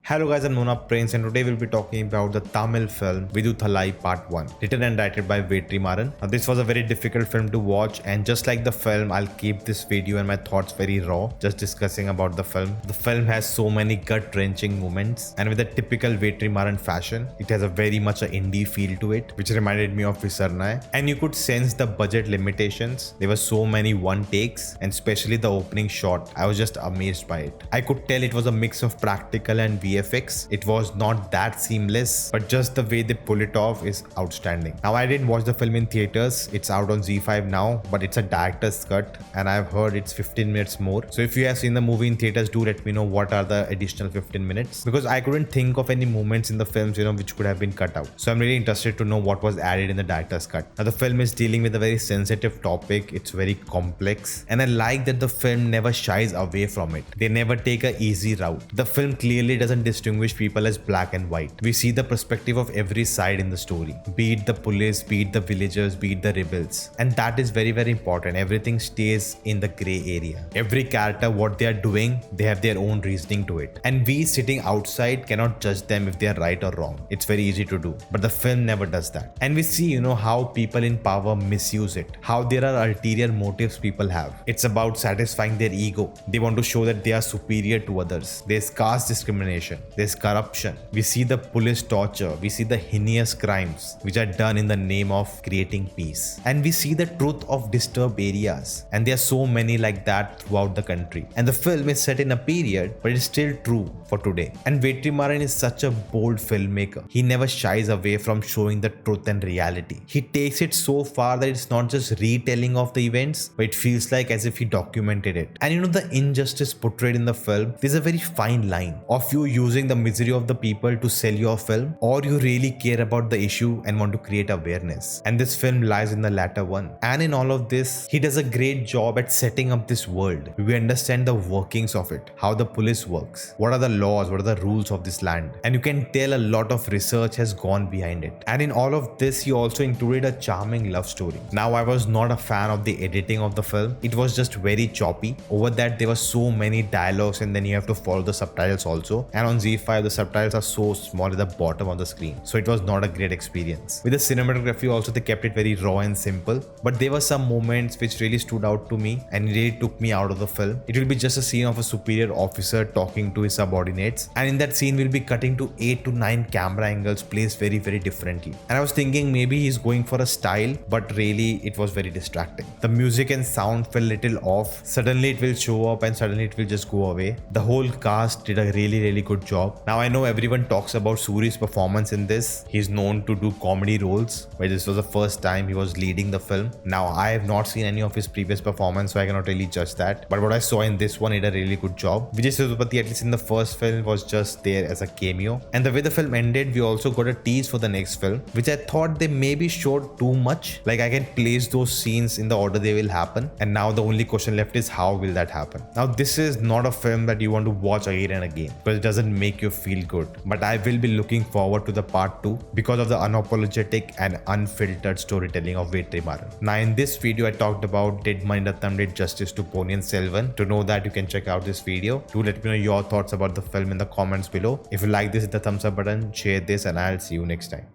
Hello guys, I'm Nona Prince and today we'll be talking about the Tamil film Viduthalai Part 1, written and directed by Vetrimaaran. Now, this was a very difficult film to watch, and just like the film, I'll keep this video and my thoughts very raw, just discussing about the film. The film has so many gut-wrenching moments, and with a typical Vetrimaaran fashion, it has a very much an indie feel to it, which reminded me of Visarnai. And you could sense the budget limitations. There were so many one takes, and especially the opening shot. I was just amazed by it. I could tell it was a mix of practical and VFX. It was not that seamless, but just the way they pull it off is outstanding. Now, I didn't watch the film in theaters. It's out on Z5 now, but it's a director's cut, and I've heard it's 15 minutes more. So if you have seen the movie in theaters, do let me know what are the additional 15 minutes, because I couldn't think of any moments in the films, which could have been cut out. So I'm really interested to know what was added in the director's cut. Now, the film is dealing with a very sensitive topic. It's very complex, and I like that the film never shies away from it. They never take an easy route. The film clearly doesn't distinguish people as black and white. We see the perspective of every side in the story, be it the police, be it the villagers, be it the rebels, and that is very, very important. Everything stays in the gray area. Every character, what they are doing, they have their own reasoning to it, and we sitting outside cannot judge them if they are right or wrong. It's very easy to do, but the film never does that. And we see how people in power misuse it, how there are ulterior motives people have. It's about satisfying their ego. They want to show that they are superior to others. There's caste discrimination, there's corruption. We see the police torture, we see the heinous crimes which are done in the name of creating peace, and we see the truth of disturbed areas, and there are so many like that throughout the country. And the film is set in a period, but it's still true for today. And Vetrimaaran is such a bold filmmaker. He never shies away from showing the truth and reality. He takes it so far that it's not just retelling of the events, but it feels like as if he documented it. And the injustice portrayed in the film, there's a very fine line of you using the misery of the people to sell your film, or you really care about the issue and want to create awareness. And this film lies in the latter one. And in all of this, he does a great job at setting up this world. We understand the workings of it, how the police works, what are the laws, what are the rules of this land, and you can tell a lot of research has gone behind it. And in all of this, he also included a charming love story. Now, I was not a fan of the editing of the film. It was just very choppy. Over that, there were so many dialogues, and then you have to follow the subtitles also. And on Z5, the subtitles are so small at the bottom of the screen, so it was not a great experience. With the cinematography also, they kept it very raw and simple, but there were some moments which really stood out to me and really took me out of the film. It will be just a scene of a superior officer talking to his subordinates, and in that scene we'll be cutting to 8 to 9 camera angles placed very, very differently. And I was thinking maybe he's going for a style, but really it was very distracting. The music and sound felt little off. Suddenly it will show up and suddenly it will just go away. The whole cast did a really, really good job. Now, I know everyone talks about Soori's performance in this. He's known to do comedy roles, but this was the first time he was leading the film. Now, I have not seen any of his previous performance, so I cannot really judge that. But what I saw in this one, he did a really good job. Vijay Sethupathi, at least in the first film, was just there as a cameo. And the way the film ended, we also got a tease for the next film, which I thought they maybe showed too much. Like, I can place those scenes in the order they will happen. And now the only question left is how will that happen? Now, this is not a film that you want to watch again and again, because it doesn't make you feel good. But I will be looking forward to the part 2 because of the unapologetic and unfiltered storytelling of Vetrimaaran. Now, in this video, I talked about did Mani Ratnam did justice to Ponniyin Selvan. To know that, you can check out this video. Do let me know your thoughts about the film in the comments below. If you like this, hit the thumbs up button, share this, and I'll see you next time.